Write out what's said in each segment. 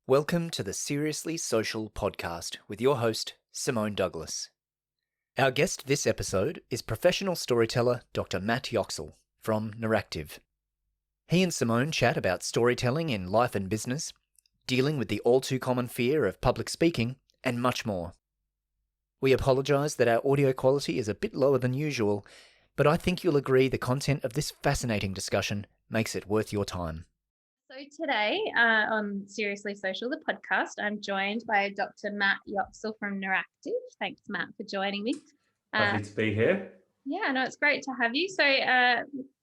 Welcome to the Seriously Social podcast with your host, Simone Douglas. Our guest this episode is professional storyteller Dr Matt Yoxall from Naractiv. He and Simone chat about storytelling in life and business, dealing with the all-too-common fear of public speaking, and much more. We apologise that our audio quality is a bit lower than usual, but I think you'll agree the content of this fascinating discussion makes it worth your time. So today on Seriously Social, the podcast, I'm joined by Dr. Matt Yoxall from Naractiv. Thanks, Matt, for joining me. Lovely to be here. Yeah, no, it's great to have you. So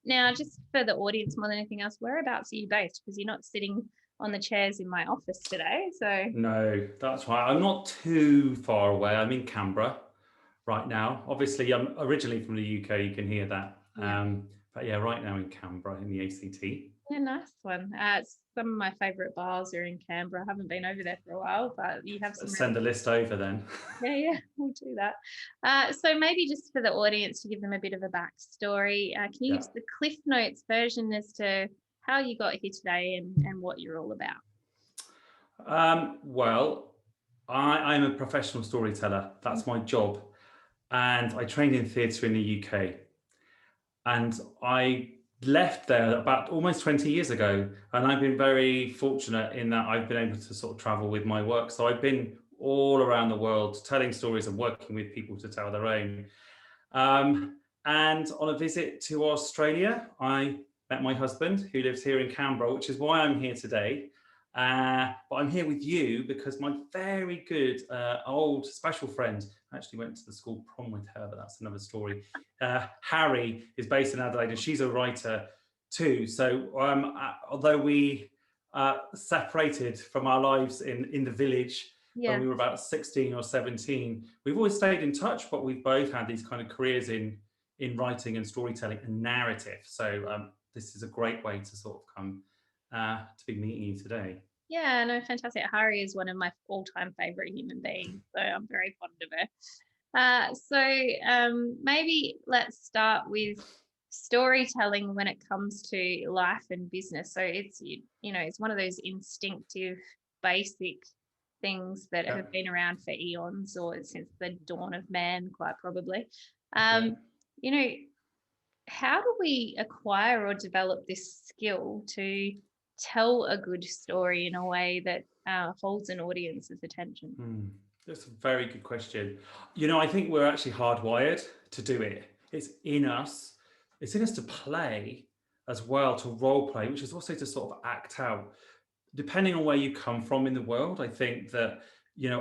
now, just for the audience more than anything else, whereabouts are you based? Because you're not sitting on the chairs in my office today. So No, that's right. I'm not too far away. I'm in Canberra right now. Obviously, I'm originally from the UK. You can hear that. Yeah. But yeah, right now in Canberra in the ACT. Yeah, nice one. Some of my favourite bars are in Canberra. I haven't been over there for a while, but you have some. Send a list over then. Yeah, we'll do that. So maybe just for the audience to give them a bit of a backstory, can you give us the Cliff Notes version as to how you got here today and what you're all about? Well, I'm a professional storyteller. That's my job. And I trained in theatre in the UK. And I left there about almost 20 years ago. And I've been very fortunate in that I've been able to sort of travel with my work. So I've been all around the world telling stories and working with people to tell their own. And on a visit to Australia, I met my husband who lives here in Canberra, which is why I'm here today. But I'm here with you because my very good old special friend, I actually went to the school prom with her, but that's another story. Harry is based in Adelaide and she's a writer too. So although we separated from our lives in the village when we were about 16 or 17, we've always stayed in touch, but we've both had these kind of careers in writing and storytelling and narrative. So this is a great way to sort of come to be meeting you today. Yeah, no, fantastic. Harry is one of my all-time favorite human beings, so I'm very fond of her. So maybe let's start with storytelling when it comes to life and business. So it's it's one of those instinctive, basic things that have been around for eons or since the dawn of man, quite probably. How do we acquire or develop this skill to tell a good story in a way that holds an audience's attention? That's a very good question. I think we're actually hardwired to do it. It's in us. It's in us to play as well, to role play, which is also to sort of act out. Depending on where you come from in the world, I think that,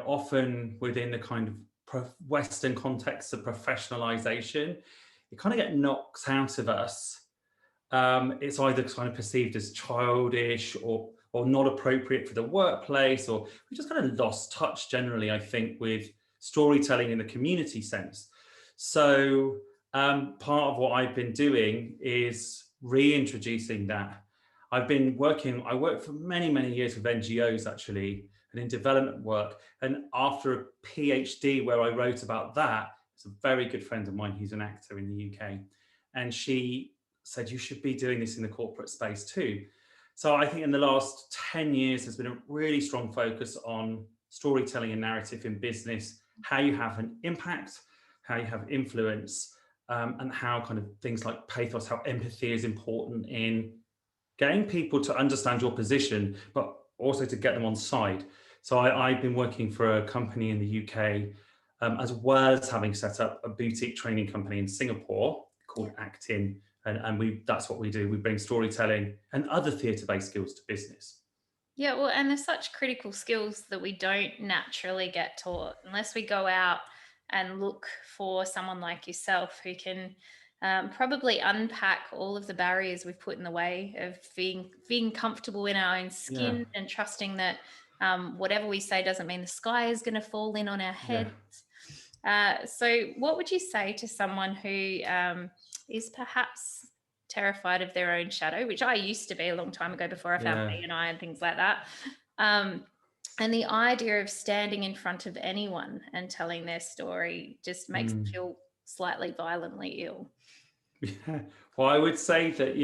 often within the kind of Western context of professionalization, it kind of get knocked out of us. It's either kind of perceived as childish or not appropriate for the workplace, or we just kind of lost touch generally, I think, with storytelling in the community sense. So part of what I've been doing is reintroducing that. I worked for many, many years with NGOs actually, and in development work. And after a PhD where I wrote about that, it's a very good friend of mine who's an actor in the UK. And she said, you should be doing this in the corporate space too. So I think in the last 10 years, there's been a really strong focus on storytelling and narrative in business, how you have an impact, how you have influence, and how kind of things like pathos, how empathy is important in getting people to understand your position, but also to get them on side. So I've been working for a company in the UK, as well as having set up a boutique training company in Singapore called Actin. And that's what we do. We bring storytelling and other theatre-based skills to business. Yeah, well, and there's such critical skills that we don't naturally get taught unless we go out and look for someone like yourself who can probably unpack all of the barriers we've put in the way of being comfortable in our own skin and trusting that whatever we say doesn't mean the sky is going to fall in on our heads. So what would you say to someone who is perhaps terrified of their own shadow, which I used to be a long time ago before I found B&I and things like that. And the idea of standing in front of anyone and telling their story just makes them feel slightly violently ill. Yeah. Well, I would say that,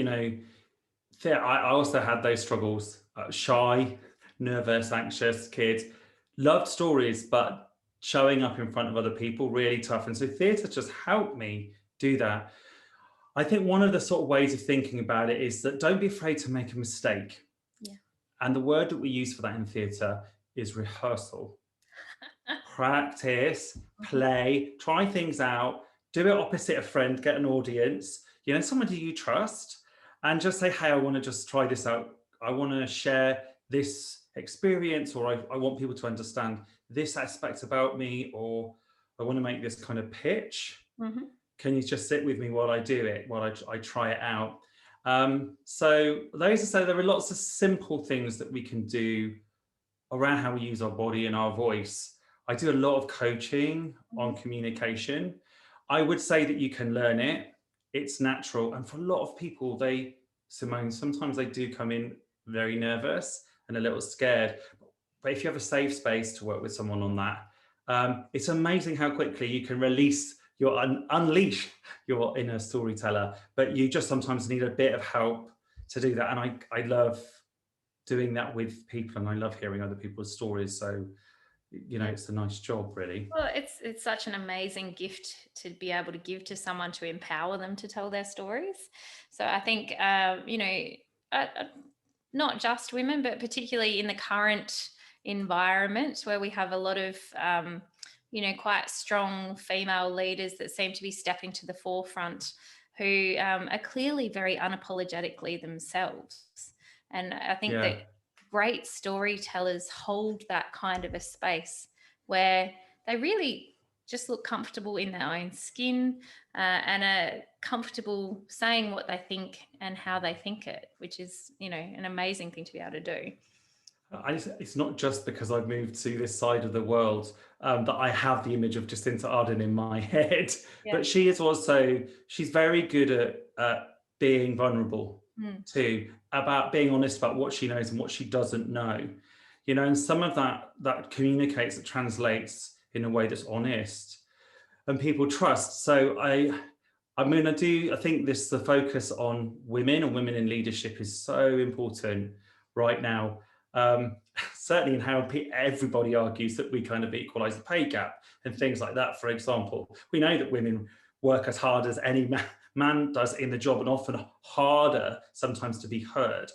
I also had those struggles, shy, nervous, anxious kid. Loved stories, but showing up in front of other people, really tough. And so theatre just helped me do that. I think one of the sort of ways of thinking about it is that don't be afraid to make a mistake. Yeah. And the word that we use for that in theatre is rehearsal. Practice, play, try things out, do it opposite a friend, get an audience, somebody you trust, and just say, hey, I want to just try this out. I want to share this experience, or I want people to understand this aspect about me, or I want to make this kind of pitch. Mm-hmm. Can you just sit with me while I do it, while I try it out? So there are lots of simple things that we can do around how we use our body and our voice. I do a lot of coaching on communication. I would say that you can learn it. It's natural. And for a lot of people, Simone, sometimes they do come in very nervous and a little scared. But if you have a safe space to work with someone on that, it's amazing how quickly you can unleash your inner storyteller. But you just sometimes need a bit of help to do that. And I love doing that with people, and I love hearing other people's stories. So, it's a nice job, really. Well, it's such an amazing gift to be able to give to someone, to empower them to tell their stories. So I think, not just women, but particularly in the current environment where we have a lot of, quite strong female leaders that seem to be stepping to the forefront, who are clearly very unapologetically themselves. And I think that great storytellers hold that kind of a space where they really just look comfortable in their own skin, and are comfortable saying what they think and how they think it, which is, an amazing thing to be able to do. It's not just because I've moved to this side of the world that I have the image of Jacinta Ardern in my head, but she's very good at being vulnerable too, about being honest about what she knows and what she doesn't know, and some of that communicates, it translates in a way that's honest and people trust. So I think the focus on women and women in leadership is so important right now. Certainly in how everybody argues that we kind of equalize the pay gap and things like that. For example, we know that women work as hard as any man does in the job, and often harder sometimes to be heard,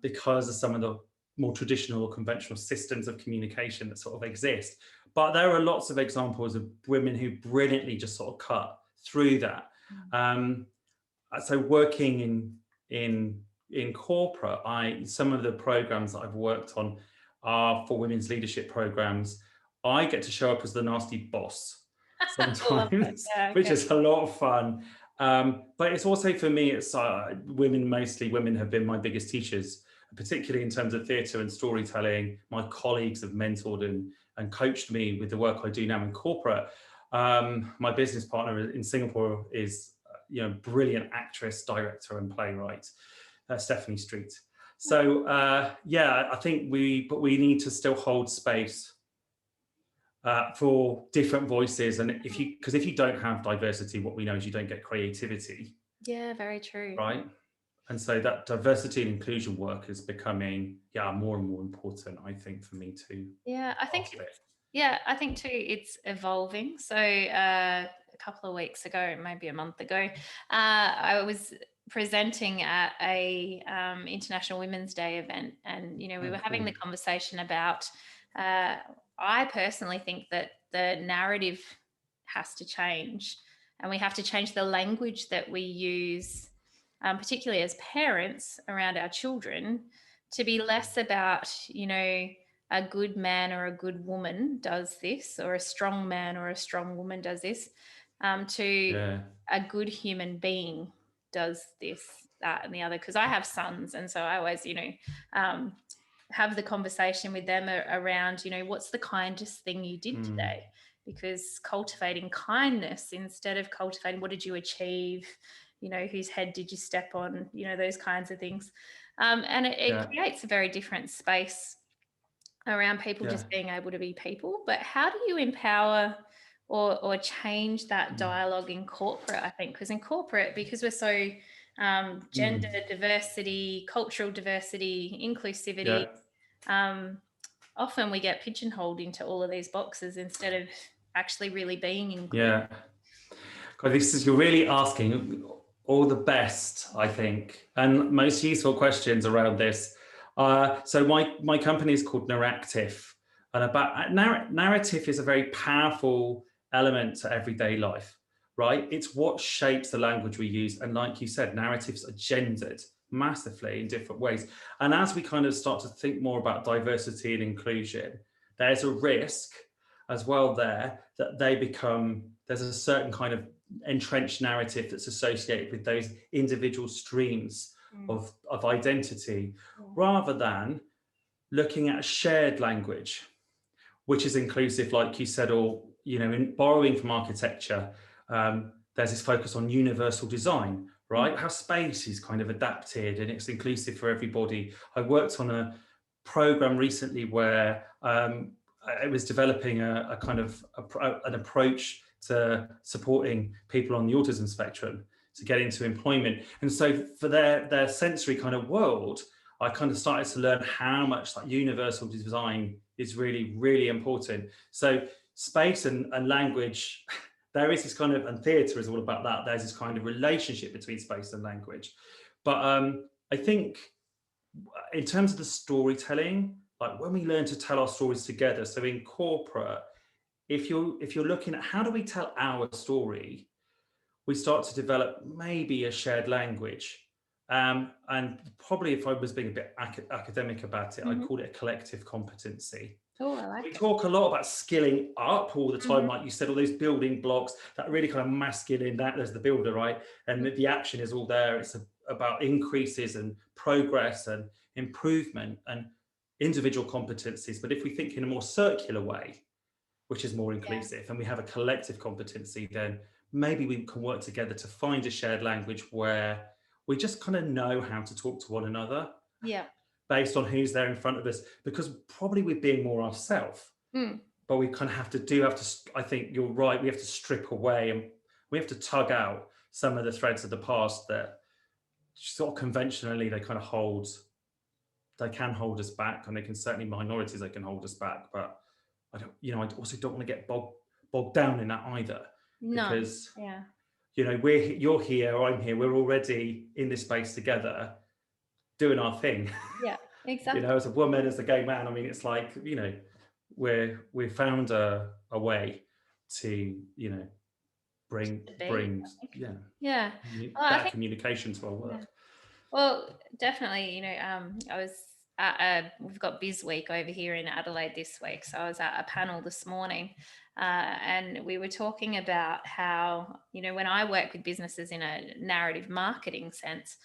because of some of the more traditional or conventional systems of communication that sort of exist. But there are lots of examples of women who brilliantly just sort of cut through that. So working in corporate, some of the programs that I've worked on are for women's leadership programs. I get to show up as the nasty boss sometimes, which is a lot of fun. But it's also, for me, it's women have been my biggest teachers, particularly in terms of theatre and storytelling. My colleagues have mentored and coached me with the work I do now in corporate. My business partner in Singapore is brilliant actress, director and playwright, Stephanie Street. So I think we need to still hold space for different voices. And if you don't have diversity, what we know is you don't get creativity. Yeah, very true. Right. And so that diversity and inclusion work is becoming more and more important, I think, for me too. Yeah, I think too it's evolving. So a couple of weeks ago, maybe a month ago, I was presenting at a International Women's Day event, and we were having the conversation about, I personally think that the narrative has to change, and we have to change the language that we use, particularly as parents around our children, to be less about, a good man or a good woman does this, or a strong man or a strong woman does this, to a good human being does this, that, and the other. Because I have sons, and so I always, have the conversation with them around, what's the kindest thing you did today? Because cultivating kindness instead of cultivating what did you achieve, whose head did you step on, those kinds of things. And it creates a very different space around people just being able to be people. But how do you empower or change that dialogue in corporate, I think? Because in corporate, because we're so gender diversity, cultural diversity, inclusivity, often we get pigeonholed into all of these boxes instead of actually really being included. Yeah. God, you're really asking all the best, I think, and most useful questions around this. So my company is called Naractiv, and narrative is a very powerful element to everyday life, right? It's what shapes the language we use, and like you said, narratives are gendered massively in different ways. And as we kind of start to think more about diversity and inclusion, there's a risk as well there that there's a certain kind of entrenched narrative that's associated with those individual streams of identity, rather than looking at a shared language which is inclusive, like you said, or in borrowing from architecture. There's this focus on universal design, right? How space is kind of adapted and it's inclusive for everybody. I worked on a program recently where I was developing a kind of an approach to supporting people on the autism spectrum to get into employment. And so for their sensory kind of world, I kind of started to learn how much like universal design is really, really important. So space and language, there is this kind of, and theatre is all about that. There's this kind of relationship between space and language. But I think in terms of the storytelling, like when we learn to tell our stories together, so in corporate, if you're looking at how do we tell our story, we start to develop maybe a shared language. And probably if I was being a bit academic about it, I'd call it a collective competency. Oh, I like We it. talk a lot about skilling up all the time, like you said, all those building blocks, that really kind of masculine, that there's the builder, right? And the action is all there. It's about increases and progress and improvement and individual competencies. But if we think in a more circular way, which is more inclusive, and we have a collective competency, then maybe we can work together to find a shared language where we just kind of know how to talk to one another. Yeah. Based on who's there in front of us, because probably we're being more ourselves. But we kind of have to, I think you're right, we have to strip away and we have to tug out some of the threads of the past that sort of conventionally they can hold us back, and they can certainly, minorities, they can hold us back. But I also don't want to get bogged down in that either. Because you're here, I'm here, we're already in this space together doing our thing. Yeah, exactly. As a woman, as a gay man, I mean, it's like, we've found a way to, bring that communication to our work. Yeah. Well, definitely, I was we've got Biz Week over here in Adelaide this week. So I was at a panel this morning and we were talking about how, when I work with businesses in a narrative marketing sense,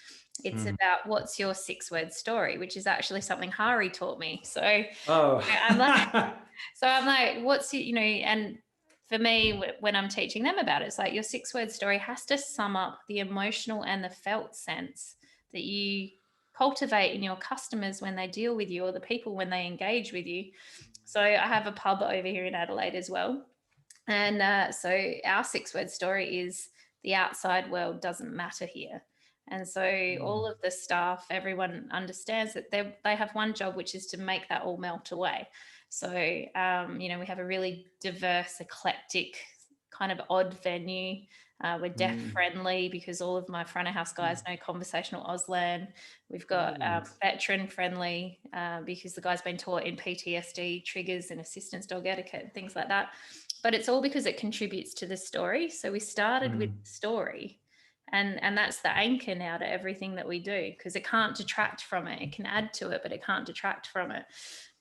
it's about what's your 6-word story, which is actually something Hari taught me. So I'm like, what's, and for me, when I'm teaching them about it, it's like your 6-word story has to sum up the emotional and the felt sense that you cultivate in your customers when they deal with you, or the people when they engage with you. So I have a pub over here in Adelaide as well. And so our 6-word story is the outside world doesn't matter here. And so all of the staff, everyone understands that they have one job, which is to make that all melt away. So, we have a really diverse, eclectic, kind of odd venue. We're deaf friendly because all of my front of house guys know conversational Auslan. We've got veteran friendly because the guy's been taught in PTSD triggers and assistance dog etiquette and things like that. But it's all because it contributes to the story. So we started with the story. And that's the anchor now to everything that we do, because it can't detract from it. It can add to it, but it can't detract from it.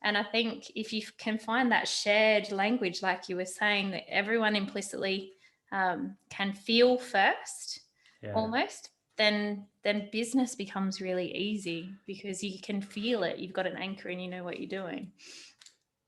And I think if you can find that shared language, like you were saying, that everyone implicitly can feel first, almost, then business becomes really easy because you can feel it. You've got an anchor and you know what you're doing.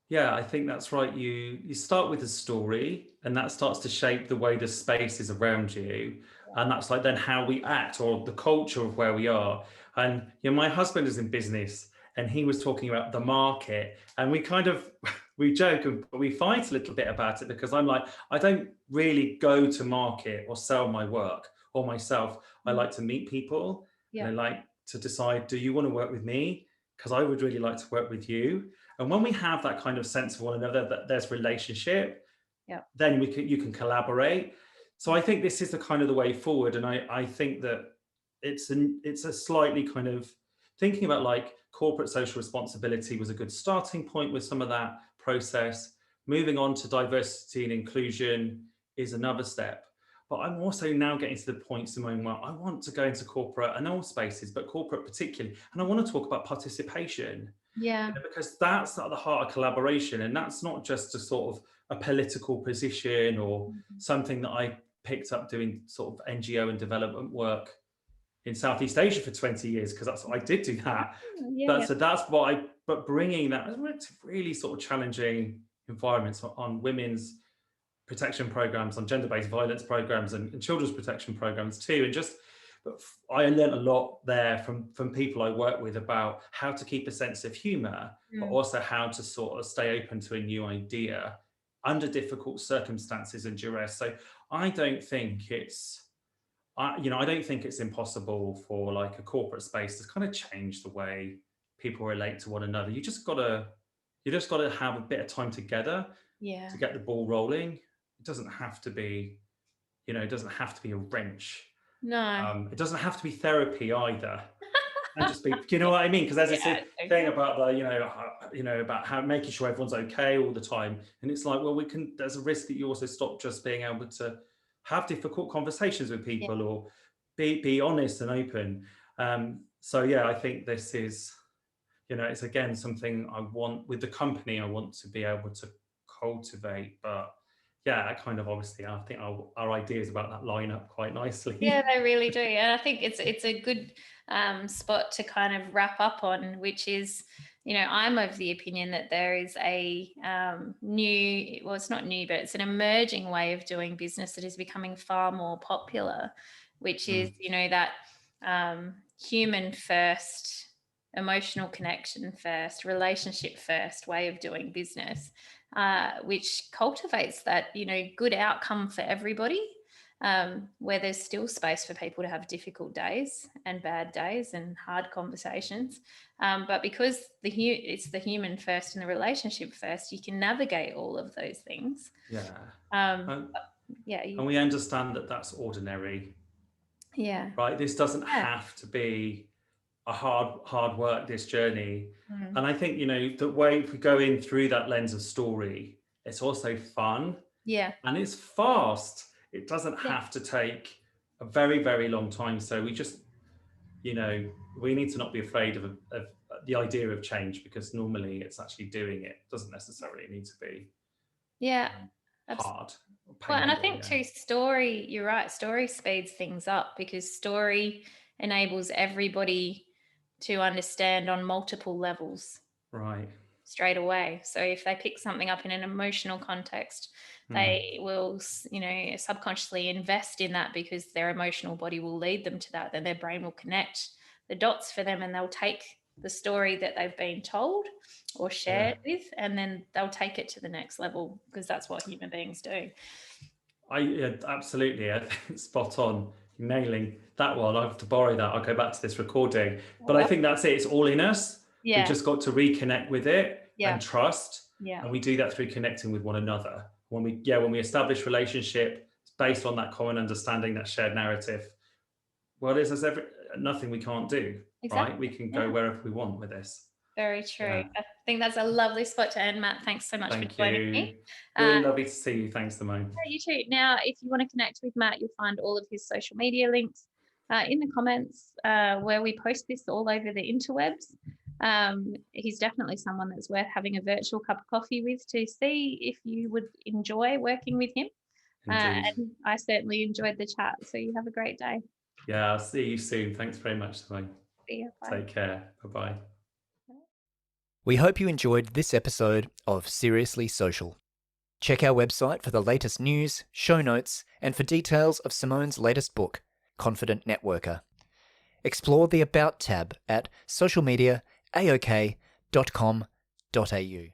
Yeah, I think that's right. You start with a story, and that starts to shape the way the space is around you. And that's like then how we act, or the culture of where we are. And my husband is in business, and he was talking about the market, and we joke and we fight a little bit about it, because I'm like, I don't really go to market or sell my work or myself. I like to meet people, and I like to decide, do you want to work with me? because I would really like to work with you. And when we have that kind of sense of one another, that there's relationship, Yeah. then you can collaborate. So I think this is the kind of the way forward. And I think that it's a slightly kind of thinking about like corporate social responsibility was a good starting point with some of that process. Moving on to diversity and inclusion is another step. But I'm also now getting to the point, Simone, where I want to go into corporate and all spaces, but corporate particularly. And I want to talk about participation, Yeah. because that's at the heart of collaboration. And that's not just a sort of a political position or something that I picked up doing sort of NGO and development work in Southeast Asia for 20 years, because that's what I did do that. Yeah. So that's what but bringing that to really sort of challenging environments on women's protection programs, on gender-based violence programs, and children's protection programs too. And just, I learned a lot there from people I work with about how to keep a sense of humor, but also how to sort of stay open to a new idea under difficult circumstances and duress. So I don't think it's, I don't think it's impossible for like a corporate space to kind of change the way people relate to one another. You just gotta have a bit of time together Yeah. to get the ball rolling. It doesn't have to be, it doesn't have to be a wrench. No. It doesn't have to be therapy either. And just be, you know what I mean? Because there's this thing about the, about how making sure everyone's okay all the time. And it's like, well, there's a risk that you also stop just being able to have difficult conversations with people or be honest and open. So yeah, I think this is, it's again something I want with the company. I want to be able to cultivate, but yeah, I kind of obviously I think our ideas about that line up quite nicely. Yeah, they really do. And I think it's a good spot to kind of wrap up on, which is, I'm of the opinion that there is a new, well, it's not new, but it's an emerging way of doing business that is becoming far more popular, which is, that human first, emotional connection first, relationship first way of doing business, which cultivates that, good outcome for everybody. Where there's still space for people to have difficult days and bad days and hard conversations. But because it's the human first and the relationship first, you can navigate all of those things. Yeah. And we understand that that's ordinary. Yeah. Right. This doesn't have to be a hard work, this journey. And I think, the way if we go in through that lens of story, it's also fun. Yeah. And it's fast. It doesn't have to take a very, very long time. So we just, we need to not be afraid of the idea of change, because normally it's actually doing it. It doesn't necessarily need to be hard. Well, and I think too, story, you're right, story speeds things up, because story enables everybody to understand on multiple levels. Right. Straight away. So if they pick something up in an emotional context, they will, subconsciously invest in that, because their emotional body will lead them to that. Then their brain will connect the dots for them, and they'll take the story that they've been told or shared with, and then they'll take it to the next level, because that's what human beings do. Absolutely. I think spot on. Nailing that one. I have to borrow that. I'll go back to this recording. But I think that's it. It's all in us. Yeah. We've just got to reconnect with it and trust. Yeah. And we do that through connecting with one another. When we establish relationship, it's based on that common understanding, that shared narrative. Well, there's nothing we can't do, right? We can go wherever we want with this. Very true. Yeah. I think that's a lovely spot to end, Matt. Thanks so much for joining me. Really lovely to see you. Thanks, Simone. You too. Now, if you want to connect with Matt, you'll find all of his social media links in the comments where we post this all over the interwebs. He's definitely someone that's worth having a virtual cup of coffee with to see if you would enjoy working with him. And I certainly enjoyed the chat. So you have a great day. Yeah, I'll see you soon. Thanks very much, Simone. See you. Bye. Take care. Bye-bye. We hope you enjoyed this episode of Seriously Social. Check our website for the latest news, show notes, and for details of Simone's latest book, Confident Networker. Explore the About tab at socialmediaaok.com.au.